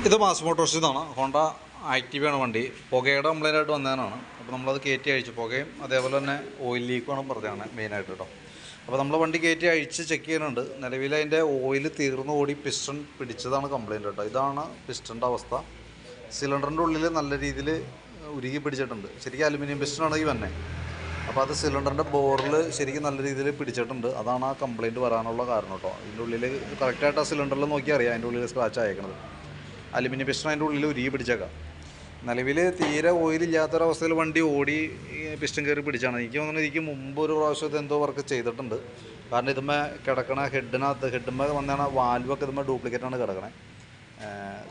ഇത് മാസ് മോട്ടോഴ്സിൽ നിന്നാണ്. ഹോണ്ട ആക്റ്റീവയാണ് വണ്ടി. പുകയുടെ കംപ്ലൈൻ്റായിട്ട് വന്നതാണ്. അപ്പോൾ നമ്മളത് കയറ്റി അഴിച്ചു. പുകയും അതേപോലെ തന്നെ ഓയിൽ ലീക്കുമാണ് പറഞ്ഞതാണ് മെയിനായിട്ട് കേട്ടോ. അപ്പോൾ നമ്മൾ വണ്ടി കയറ്റി അഴിച്ച് ചെക്ക് ചെയ്യുന്നുണ്ട്. നിലവിൽ അതിൻ്റെ ഓയിൽ തീർന്നു ഓടി പിസ്റ്റൺ പിടിച്ചതാണ് കംപ്ലൈൻറ്റ് കേട്ടോ. ഇതാണ് പിസ്റ്റണിൻ്റെ അവസ്ഥ. സിലിണ്ടറിൻ്റെ ഉള്ളിൽ നല്ല രീതിയിൽ ഉരുകി പിടിച്ചിട്ടുണ്ട്. ശരിക്കും അലുമിനിയം പിസ്റ്റണാണ് ഈ വന്നെ. അപ്പോൾ അത് സിലിണ്ടറിൻ്റെ ബോറിൽ ശരിക്കും നല്ല രീതിയിൽ പിടിച്ചിട്ടുണ്ട്. അതാണ് ആ കംപ്ലൈൻറ്റ് വരാനുള്ള കാരണം കേട്ടോ. അതിൻ്റെ ഉള്ളിൽ കറക്റ്റായിട്ട് ആ സിലിണ്ടറിൽ നോക്കിയാൽ അറിയാം അതിൻ്റെ ഉള്ളിൽ സ്ക്രാച്ച് അയക്കണത്. അലുമിനിയം പിസ്റ്റൺ അതിൻ്റെ ഉള്ളിൽ ഉരുകി പിടിച്ചേക്കാം. നിലവിൽ തീരെ ഓയിലില്ലാത്തൊരവസ്ഥയിൽ വണ്ടി ഓടി പിസ്റ്റൺ കയറി പിടിച്ചാണ്. എനിക്ക് തോന്നുന്നത് എനിക്ക് മുമ്പ് ഒരു പ്രാവശ്യം എന്തോ വർക്ക് ചെയ്തിട്ടുണ്ട്. കാരണം ഇതുമ്മേ കിടക്കണ ഹെഡുമ്മേ വന്നാണ് വാൽവൊക്കെ ഇതുമ്മേ ഡ്യൂപ്ലിക്കേറ്റാണ് കിടക്കണേ.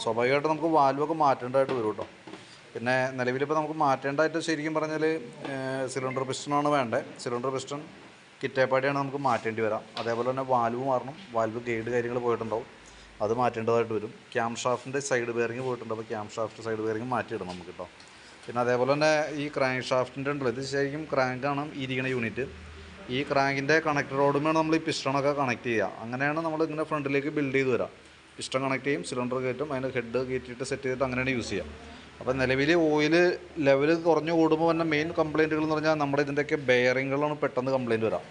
സ്വാഭാവികമായിട്ട് നമുക്ക് വാൽവൊക്കെ മാറ്റേണ്ടതായിട്ട് വരും കേട്ടോ. പിന്നെ നിലവിലിപ്പോൾ നമുക്ക് മാറ്റേണ്ടതായിട്ട് ശരിക്കും പറഞ്ഞാൽ സിലിണ്ടർ പിസ്റ്റണാണ് വേണ്ടത്. സിലിണ്ടർ പിസ്റ്റൺ കിറ്റേപ്പാടിയാണ് നമുക്ക് മാറ്റേണ്ടി വരാം. അതേപോലെ തന്നെ വാൽവ് മാറണം. വാൽവ് ഗൈഡ് കാര്യങ്ങൾ പോയിട്ടുണ്ടാവും, അത് മാറ്റേണ്ടതായിട്ട് വരും. ക്യാം ഷാഫ്റ്റിൻ്റെ സൈഡ് ബെയറിങ് പോയിട്ടുണ്ട്. അപ്പോൾ ക്യാം ഷാഫ്റ്റ് സൈഡ് ബെയറിങ് മാറ്റിയിടണം നമുക്ക് കേട്ടോ. പിന്നെ അതേപോലെ തന്നെ ഈ ക്രാങ്ക് ഷാഫ്റ്റിൻ്റെ ഉണ്ടല്ലോ, ഇത് ശരിക്കും ക്രാങ്കാണ് ഇരിക്കണ യൂണിറ്റ്. ഈ ക്രാങ്കിൻ്റെ കണക്ടർ റോഡുമാണ് നമ്മൾ ഈ പിസ്റ്റണൊക്കെ കണക്ട് ചെയ്യുക. അങ്ങനെയാണ് നമ്മൾ ഇങ്ങനെ ഫ്രണ്ടിലേക്ക് ബിൽഡ് ചെയ്ത് വരാം. പിസ്റ്റൺ കണക്ട് ചെയ്യും, സിലിണ്ടർ കയറ്റും, അതിൻ്റെ ഹെഡ് കയറ്റിയിട്ട് സെറ്റ് ചെയ്തിട്ട് അങ്ങനെയാണ് യൂസ് ചെയ്യുക. അപ്പോൾ നിലവിൽ ഓയിൽ ലെവൽ കുറഞ്ഞ് ഓടുമ്പോൾ തന്നെ മെയിൻ കംപ്ലയിൻറ്റുകൾ എന്ന് പറഞ്ഞാൽ നമ്മുടെ ഇതിൻ്റെയൊക്കെ ബെയറിങ്ങുകളാണ് പെട്ടെന്ന് കംപ്ലയിൻറ്റ് വരാം.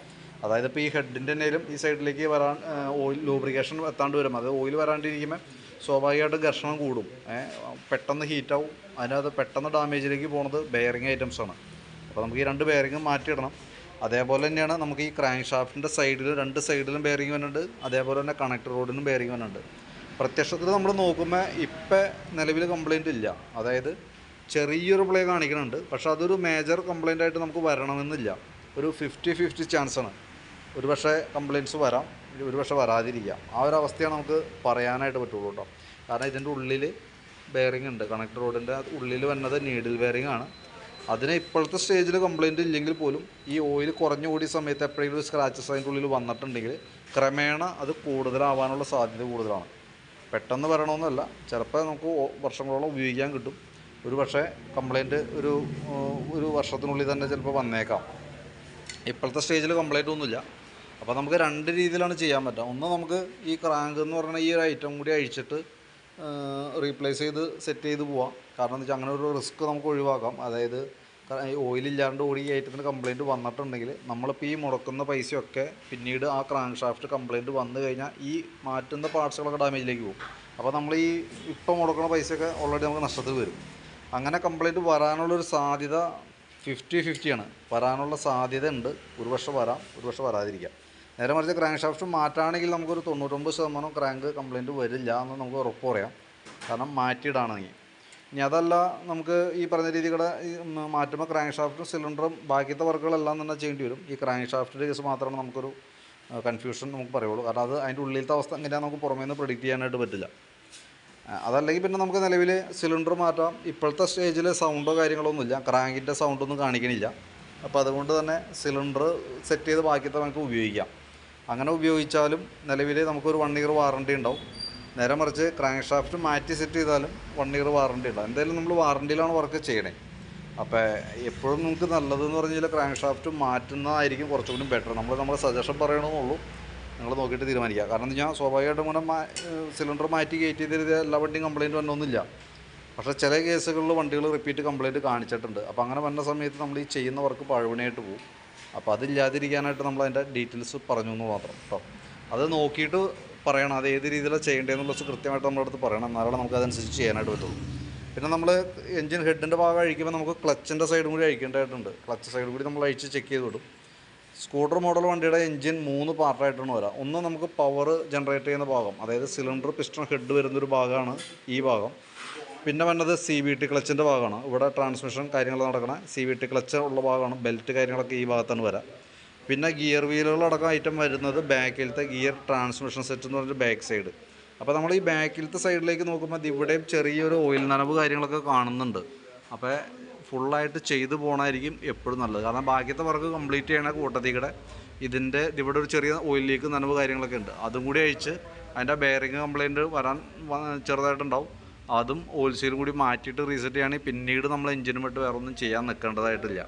അതായത് ഇപ്പോൾ ഈ ഹെഡിൻ്റെ എന്തെങ്കിലും ഈ സൈഡിലേക്ക് വരാൻ ഓയിൽ ലൂബ്രിക്കേഷൻ എത്താണ്ട് വരും. അത് ഓയിൽ വരാണ്ടിരിക്കുമ്പോൾ സ്വാഭാവികമായിട്ട് ഘർഷണം കൂടും, പെട്ടെന്ന് ഹീറ്റാവും. അതിനകത്ത് പെട്ടെന്ന് ഡാമേജിലേക്ക് പോകുന്നത് ബെയറിങ് ഐറ്റംസാണ്. അപ്പോൾ നമുക്ക് ഈ രണ്ട് ബെയറിങ്ങും മാറ്റിയിടണം. അതേപോലെ തന്നെയാണ് നമുക്ക് ഈ ക്രാങ്ക് ഷാഫ്റ്റിൻ്റെ സൈഡിൽ രണ്ട് സൈഡിലും ബെയറിങ് വരുന്നുണ്ട്. അതേപോലെ തന്നെ കണക്ടർ റോഡിനും ബെയറിങ് വരുന്നുണ്ട്. പ്രത്യക്ഷത്തിൽ നമ്മൾ നോക്കുമ്പോൾ ഇപ്പം നിലവിൽ കംപ്ലയിൻ്റ് ഇല്ല. അതായത് ചെറിയൊരു പ്ലേ കാണിക്കുന്നുണ്ട്. പക്ഷേ അതൊരു മേജർ കംപ്ലയിൻ്റ് ആയിട്ട് നമുക്ക് വരണമെന്നില്ല. ഒരു 50-50 ചാൻസാണ്. ഒരു പക്ഷേ കംപ്ലയിൻറ്റ്സ് വരാം, ഒരു പക്ഷേ വരാതിരിക്കാം. ആ ഒരു അവസ്ഥയാണ് നമുക്ക് പറയാനായിട്ട് പറ്റുള്ളൂ കേട്ടോ. കാരണം ഇതിൻ്റെ ഉള്ളിൽ ബെയറിംഗ് ഉണ്ട്. കണക്ടർ റോഡിൻ്റെ ഉള്ളിൽ വന്നത് നീഡിൽ ബെയറിംഗ് ആണ്. അതിന് ഇപ്പോഴത്തെ സ്റ്റേജിൽ കംപ്ലയിൻറ്റ് ഇല്ലെങ്കിൽ പോലും ഈ ഓയിൽ കുറഞ്ഞു കൂടിയ സമയത്ത് എപ്പോഴെങ്കിലും സ്ക്രാച്ചസ് അതിൻ്റെ ഉള്ളിൽ വന്നിട്ടുണ്ടെങ്കിൽ ക്രമേണ അത് കൂടുതലാവാനുള്ള സാധ്യത കൂടുതലാണ്. പെട്ടെന്ന് വരണമെന്നല്ല, ചിലപ്പോൾ നമുക്ക് വർഷങ്ങളോളം ഉപയോഗിക്കാൻ കിട്ടും. ഒരു പക്ഷേ കംപ്ലയിൻറ്റ് ഒരു വർഷത്തിനുള്ളിൽ തന്നെ ചിലപ്പോൾ വന്നേക്കാം. ഇപ്പോഴത്തെ സ്റ്റേജിൽ കംപ്ലയിൻ്റ് ഒന്നുമില്ല. അപ്പോൾ നമുക്ക് രണ്ട് രീതിയിലാണ് ചെയ്യാൻ പറ്റുക. ഒന്ന്, നമുക്ക് ഈ ക്രാങ്ക് എന്ന് പറയുന്ന ഈ ഒരു ഐറ്റം കൂടി അഴിച്ചിട്ട് റീപ്ലേസ് ചെയ്ത് സെറ്റ് ചെയ്ത് പോവാം. കാരണം എന്താ വെച്ചാൽ അങ്ങനെ ഒരു റിസ്ക് നമുക്ക് ഒഴിവാക്കാം. അതായത് ഓയിലില്ലാണ്ട് ഓടി ഈ ഐറ്റത്തിന് കംപ്ലയിൻറ്റ് വന്നിട്ടുണ്ടെങ്കിൽ നമ്മളിപ്പോൾ ഈ മുടക്കുന്ന പൈസയൊക്കെ പിന്നീട് ആ ക്രാങ്ക് ഷാഫ്റ്റ് കംപ്ലയിൻറ്റ് വന്നു കഴിഞ്ഞാൽ ഈ മാറ്റുന്ന പാർട്സുകളൊക്കെ ഡാമേജിലേക്ക് പോകും. അപ്പോൾ നമ്മൾ ഈ ഇപ്പം മുടക്കുന്ന പൈസയൊക്കെ ഓൾറെഡി നമുക്ക് നഷ്ടത്തിൽ വരും. അങ്ങനെ കംപ്ലയിൻറ്റ് വരാനുള്ളൊരു സാധ്യത 50-50 ആണ്. വരാനുള്ള സാധ്യത ഉണ്ട്. ഒരു വർഷം വരാം, ഒരു വർഷം വരാതിരിക്കാം. നേരെ മറിച്ച് ക്രാങ്ക് ഷാഫ്റ്റ് മാറ്റുകയാണെങ്കിൽ നമുക്കൊരു 99% ക്രാങ്ക് കംപ്ലയിൻറ്റ് വരില്ല എന്ന് നമുക്ക് ഉറപ്പ് പറയാം. കാരണം മാറ്റിയിടാണെങ്കിൽ. ഇനി അതല്ല, നമുക്ക് ഈ പറഞ്ഞ രീതികളെ മാറ്റുമ്പോൾ ക്രാങ്ക് ഷാഫ്റ്റും സിലിണ്ടറും ബാക്കിയത്തെ വർക്കുകളെല്ലാം തന്നെ ചെയ്യേണ്ടി വരും. ഈ ക്രാങ്ക് ഷാഫ്റ്റിൻ്റെ കേസ് മാത്രമാണ് നമുക്കൊരു കൺഫ്യൂഷൻ നമുക്ക് പറയുള്ളൂ. കാരണം അത് അതിൻ്റെ ഉള്ളിലത്തെ അവസ്ഥ എങ്ങനെയാണ് നമുക്ക് പുറമേ നിന്ന് പ്രെഡിക്റ്റ് ചെയ്യാനായിട്ട് പറ്റില്ല. അതല്ലെങ്കിൽ പിന്നെ നമുക്ക് നിലവിൽ സിലിണ്ടർ മാറ്റാം. ഇപ്പോഴത്തെ സ്റ്റേജിൽ സൗണ്ടോ കാര്യങ്ങളൊന്നുമില്ല, ക്രാങ്കിൻ്റെ സൗണ്ടൊന്നും കാണിക്കണില്ല. അപ്പോൾ അതുകൊണ്ട് തന്നെ സിലിണ്ടർ സെറ്റ് ചെയ്ത് ബാക്കിയത്തെ നമുക്ക് ഉപയോഗിക്കാം. അങ്ങനെ ഉപയോഗിച്ചാലും നിലവിൽ നമുക്കൊരു 1 ഇയർ വാറണ്ടി ഉണ്ടാവും. നേരെ മറിച്ച് ക്രാങ്ക് ഷാഫ്റ്റ് മാറ്റി സെറ്റ് ചെയ്താലും 1 ഇയർ വാറണ്ടി ഉണ്ടാവും. എന്തായാലും നമ്മൾ വാറണ്ടിയിലാണ് വർക്ക് ചെയ്യണേ. അപ്പോൾ എപ്പോഴും നമുക്ക് നല്ലതെന്ന് പറഞ്ഞാൽ ക്രാങ്ക് ഷാഫ്റ്റ് മാറ്റുന്നതായിരിക്കും കുറച്ചുകൂടി ബെറ്റർ. നമ്മുടെ സജഷൻ പറയണമെന്നുള്ളൂ, നിങ്ങൾ നോക്കിയിട്ട് തീരുമാനിക്കുക. കാരണം എന്താ വെച്ചാൽ സ്വാഭാവികമായിട്ടും ഇങ്ങനെ സിലിണ്ടർ മാറ്റി കയറ്റി ചെയ്ത് എല്ലാ വണ്ടിയും കംപ്ലയിൻറ്റ് വന്നൊന്നുമില്ല. പക്ഷേ ചില കേസുകളിൽ വണ്ടികൾ റിപ്പീറ്റ് കംപ്ലയിൻറ്റ് കാണിച്ചിട്ടുണ്ട്. അപ്പോൾ അങ്ങനെ വന്ന സമയത്ത് നമ്മൾ ഈ ചെയ്യുന്ന വർക്ക് പഴവണിയായിട്ട് പോകും. അപ്പോൾ അതില്ലാതിരിക്കാനായിട്ട് നമ്മൾ അതിൻ്റെ ഡീറ്റെയിൽസ് പറഞ്ഞു എന്ന് മാത്രം കേട്ടോ. അത് നോക്കിയിട്ട് പറയണം, അത് ഏത് രീതിയിലാണ് ചെയ്യേണ്ടതെന്നുള്ളത് കൃത്യമായിട്ട് നമ്മുടെ അടുത്ത് പറയണം. എന്നാലാണ് നമുക്ക് അതനുസരിച്ച് ചെയ്യാനായിട്ട് പറ്റുള്ളൂ. പിന്നെ നമ്മൾ എൻജിൻ ഹെഡിൻ്റെ ഭാഗം അഴിക്കുമ്പോൾ നമുക്ക് ക്ലച്ചിൻ്റെ സൈഡും കൂടി അഴിക്കേണ്ടതായിട്ടുണ്ട്. ക്ലച്ച് സൈഡും കൂടി നമ്മൾ അഴിച്ച് ചെക്ക് ചെയ്ത് വിടും. സ്കൂട്ടർ മോഡൽ വണ്ടിയുടെ എൻജിൻ 3 പാർട്ടായിട്ടാണ് വരിക. ഒന്ന്, നമുക്ക് പവർ ജനറേറ്റ് ചെയ്യുന്ന ഭാഗം, അതായത് സിലിണ്ടർ പിസ്റ്റൺ ഹെഡ് വരുന്നൊരു ഭാഗമാണ് ഈ ഭാഗം. പിന്നെ വന്നത് CVT ക്ലച്ചിൻ്റെ ഭാഗമാണ്. ഇവിടെ ട്രാൻസ്മിഷൻ കാര്യങ്ങൾ നടക്കണ CVT ക്ലച്ച് ഉള്ള ഭാഗമാണ്. ബെൽറ്റ് കാര്യങ്ങളൊക്കെ ഈ ഭാഗത്താണ് വരിക. പിന്നെ ഗിയർ വീലുകളടക്കം ഐറ്റം വരുന്നത് ബാക്കിലത്തെ ഗിയർ ട്രാൻസ്മിഷൻ സെറ്റ് എന്ന് പറഞ്ഞൊരു ബാക്ക് സൈഡ്. അപ്പോൾ നമ്മൾ ഈ ബാക്കിലത്തെ സൈഡിലേക്ക് നോക്കുമ്പോൾ ഇവിടെയും ചെറിയൊരു ഓയിൽ നനവ് കാര്യങ്ങളൊക്കെ കാണുന്നുണ്ട്. അപ്പോൾ ഫുള്ളായിട്ട് ചെയ്ത് പോകണമായിരിക്കും എപ്പോഴും നല്ലത്. കാരണം ബാക്കിയത്തെ വർക്ക് കംപ്ലീറ്റ് ചെയ്യണ കൂട്ടത്തിൽ കൂടെ ഇവിടെ ഒരു ചെറിയ ഓയിൽ ലീക്ക് നനവ് കാര്യങ്ങളൊക്കെ ഉണ്ട്. അതും കൂടി അഴിച്ച് അതിൻ്റെ ബെയറിങ് കംപ്ലയിൻറ്റ് വരാൻ ചെറുതായിട്ടുണ്ടാവും. അതും ഓയിൽ സീൽ കൂടി മാറ്റിയിട്ട് റീസെറ്റ് ചെയ്യുകയാണെങ്കിൽ പിന്നീട് നമ്മൾ എഞ്ചിനും വിട്ട് വേറെ ഒന്നും ചെയ്യാൻ നിൽക്കേണ്ടതായിട്ടില്ല.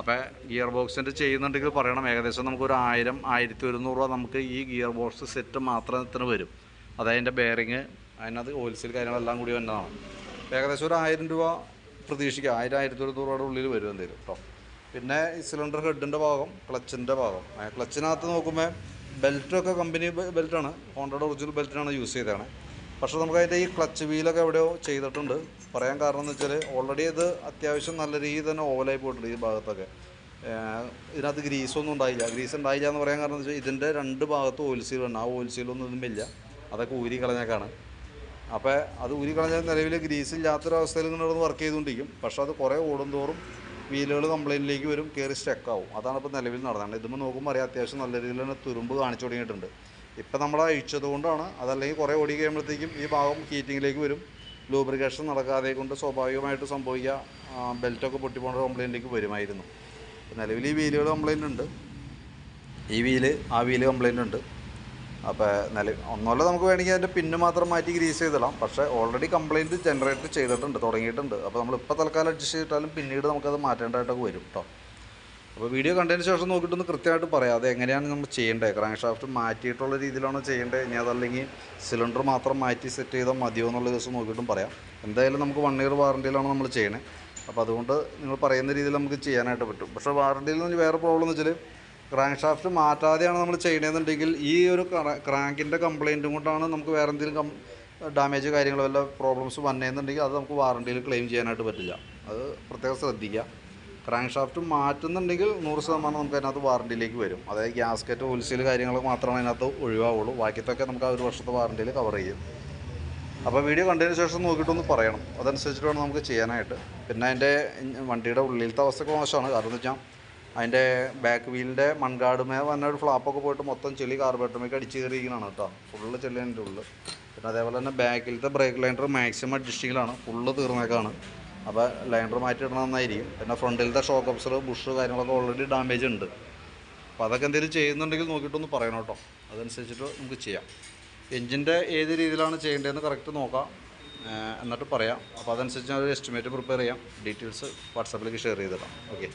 അപ്പോൾ ഗിയർ ബോക്സിൻ്റെ ചെയ്യുന്നുണ്ടെങ്കിൽ പറയണം. ഏകദേശം നമുക്കൊരു 1000-1100 രൂപ നമുക്ക് ഈ ഗിയർ ബോക്സ് സെറ്റ് മാത്രത്തിന് വരും. അതതിൻ്റെ ബെയറിങ് അതിനകത്ത് ഓയിൽ സീൽ കാര്യങ്ങളെല്ലാം കൂടി വന്നതാണ്. ഏകദേശം ഒരു 1000 രൂപ പ്രതീക്ഷിക്കുക, 1000-1200 രൂപയുടെ ഉള്ളിൽ വരും എന്തെങ്കിലും കേട്ടോ. പിന്നെ ഈ സിലിണ്ടർ ഹെഡിൻ്റെ ഭാഗം, ക്ലച്ചിൻ്റെ ഭാഗം, ക്ലച്ചിനകത്ത് നോക്കുമ്പോൾ ബെൽറ്റൊക്കെ കമ്പനി ബെൽറ്റാണ്, ഹോണ്ടയുടെ ഒറിജിനൽ ബെൽറ്റിനാണ് യൂസ് ചെയ്തതാണ്. പക്ഷേ നമുക്ക് അതിൻ്റെ ഈ ക്ലച്ച് വീലൊക്കെ എവിടെയോ ചെയ്തിട്ടുണ്ട്. പറയാൻ കാരണം എന്ന് വെച്ചാൽ ഓൾറെഡി ഇത് അത്യാവശ്യം നല്ല രീതിയിൽ തന്നെ ഓവലായി പോയിട്ടുണ്ട് ഈ ഭാഗത്തൊക്കെ. ഇതിനകത്ത് ഗ്രീസൊന്നും ഉണ്ടായില്ല. ഗ്രീസ് ഉണ്ടായില്ല എന്ന് പറയാൻ കാരണം എന്ന് വെച്ചാൽ ഇതിൻ്റെ 2 ഭാഗത്തും ഓയിൽ സീൽ ഉണ്ട്. ആ ഓയിൽ സീലൊന്നും ഇതുമില്ല, അതൊക്കെ ഊരി കളഞ്ഞേക്കാണ്. അപ്പോൾ അത് ഊരി കളഞ്ഞാൽ നിലവിൽ ഗ്രീസ് ഇല്ലാത്തൊരവസ്ഥയിൽ ഇങ്ങനെ വർക്ക് ചെയ്തുകൊണ്ടിരിക്കും. പക്ഷേ അത് കുറേ ഓടുന്തോറും വീലുകൾ കംപ്ലയിൻറ്റിലേക്ക് വരും, കയറി സ്റ്റക്കാവും. അതാണ് ഇപ്പോൾ നിലവിൽ നടന്നത്. ഇതുമ്പോൾ നോക്കുമ്പോൾ അറിയാം അത്യാവശ്യം നല്ല രീതിയിൽ തന്നെ തുരുമ്പ് കാണിച്ചു തുടങ്ങിയിട്ടുണ്ട്. ഇപ്പം നമ്മൾ അഴിച്ചത് കൊണ്ടാണ്. അതല്ലെങ്കിൽ കുറേ ഓടി കഴിയുമ്പോഴത്തേക്കും ഈ ഭാഗം ഹീറ്റിങ്ങിലേക്ക് വരും. ലൂബ്രിക്കേഷൻ നടക്കാതെ കൊണ്ട് സ്വാഭാവികമായിട്ട് സംഭവിക്കുക ബെൽറ്റൊക്കെ പൊട്ടിപ്പോണ്ട കംപ്ലയിൻറ്റിലേക്ക് വരുമായിരുന്നു. നിലവിൽ ഈ വീലുകൾ കംപ്ലയിൻ്റ് ഉണ്ട്, ഈ വീല് ആ വീല് കംപ്ലയിൻ്റ് ഉണ്ട്. അപ്പോൾ ഒന്നുമല്ല, നമുക്ക് വേണമെങ്കിൽ അതിൻ്റെ പിന്ന് മാത്രം മാറ്റി ഗ്രീസ് ചെയ്തിടാം. പക്ഷേ ഓൾറെഡി കംപ്ലയിൻറ്റ് ജനറേറ്റ് ചെയ്തിട്ടുണ്ട്, തുടങ്ങിയിട്ടുണ്ട്. അപ്പോൾ നമ്മളിപ്പോൾ തൽക്കാലം അഡ്ജസ്റ്റ് ചെയ്തിട്ടാലും പിന്നീട് നമുക്കത് മാറ്റേണ്ടതായിട്ടൊക്കെ വരും കേട്ടോ. അപ്പോൾ വീഡിയോ കണ്ടതിന് ശേഷം നോക്കിയിട്ടൊന്ന് കൃത്യമായിട്ട് പറയാം അത് എങ്ങനെയാണ് നമ്മൾ ചെയ്യേണ്ടത്. ക്രാങ്ക് ഷാഫ്റ്റ് മാറ്റിയിട്ടുള്ള രീതിയിലാണോ ചെയ്യേണ്ടത്, ഇനി അതല്ലെങ്കിൽ സിലിണ്ടർ മാത്രം മാറ്റി സെറ്റ് ചെയ്താൽ മതിയോ എന്നുള്ള ദിവസം നോക്കിയിട്ടും പറയാം. എന്തായാലും നമുക്ക് 1 ഇയർ വാറണ്ടിയിലാണ് നമ്മൾ ചെയ്യണേ. അപ്പോൾ അതുകൊണ്ട് നിങ്ങൾ പറയുന്ന രീതിയിൽ നമുക്ക് ചെയ്യാനായിട്ട് പറ്റും. പക്ഷേ വാറണ്ടിയിൽ നിന്ന് വേറെ പ്രോബ്ലം എന്ന് വെച്ചാൽ ക്രാങ്ക് ഷാഫ്റ്റ് മാറ്റാതെയാണ് നമ്മൾ ചെയ്യണമെന്നുണ്ടെങ്കിൽ ഈ ഒരു ക്രാങ്കിൻ്റെ കംപ്ലയിൻറ്റും കൊണ്ടാണ് നമുക്ക് വേറെ എന്തെങ്കിലും ഡാമേജ് കാര്യങ്ങളോ വല്ല പ്രോബ്ലംസ് വന്നതെന്നുണ്ടെങ്കിൽ അത് നമുക്ക് വാറണ്ടിയിൽ ക്ലെയിം ചെയ്യാനായിട്ട് പറ്റില്ല. അത് പ്രത്യേകം ശ്രദ്ധിക്കുക. ക്രാങ്ക് ഷാഫ്റ്റ് മാറ്റുന്നുണ്ടെങ്കിൽ 100% നമുക്ക് അതിനകത്ത് വാറണ്ടിയിലേക്ക് വരും. അതായത് ഗ്യാസ്കറ്റ്, ഓയിൽ സീൽ കാര്യങ്ങൾ മാത്രമേ അതിനകത്ത് ഒഴിവാവുള്ളൂ. ബാക്കിയത്തൊക്കെ നമുക്ക് ആ 1 വർഷത്തെ വാറണ്ടിയിൽ കവർ ചെയ്യും. അപ്പോൾ വീഡിയോ കണ്ടതിന് ശേഷം നോക്കിയിട്ടൊന്ന് പറയണം, അതനുസരിച്ചിട്ട് വേണം നമുക്ക് ചെയ്യാനായിട്ട്. പിന്നെ അതിൻ്റെ വണ്ടിയുടെ ഉള്ളിലത്തെ അവസ്ഥയൊക്കെ മോശമാണ്. കാരണം എന്ന് വെച്ചാൽ അതിൻ്റെ ബാക്ക് വീലിൻ്റെ മൺകാടുമേ വന്ന ഒരു ഫ്ലാപ്പൊക്കെ പോയിട്ട് മൊത്തം ചെളി കാർബറേറ്ററിലേക്ക് അടിച്ച് കയറിയിരിക്കണതാണ് കേട്ടോ. ഫുള്ള് ചെളി അതിൻ്റെ ഉള്ളിൽ. പിന്നെ അതേപോലെ തന്നെ ബാക്കിലത്തെ ബ്രേക്ക് ലൈനർ മാക്സിമം അഡ്ജസ്റ്റിങ്ങിലാണ്, ഫുള്ള് തീർന്നേക്കാണ്. അപ്പോൾ ലൈനർ മാറ്റിയിടണം നന്നായിരിക്കും. പിന്നെ ഫ്രണ്ടിലത്തെ ഷോക്ക് അബ്സർ, ബുഷ് കാര്യങ്ങളൊക്കെ ഓൾറെഡി ഡാമേജ് ഉണ്ട്. അപ്പോൾ അതൊക്കെ എന്തെങ്കിലും ചെയ്യുന്നുണ്ടെങ്കിൽ നോക്കിയിട്ടൊന്ന് പറയണം കേട്ടോ. അതനുസരിച്ചിട്ട് നമുക്ക് ചെയ്യാം. എഞ്ചിൻ്റെ ഏത് രീതിയിലാണ് ചെയ്യേണ്ടതെന്ന് കറക്റ്റ് നോക്കാം, എന്നിട്ട് പറയാം. അപ്പോൾ അതനുസരിച്ച് ഞാൻ ഒരു എസ്റ്റിമേറ്റ് പ്രിപ്പയർ ചെയ്യാം. ഡീറ്റെയിൽസ് വാട്സാപ്പിലേക്ക് ഷെയർ ചെയ്തിടാം. ഓക്കെ.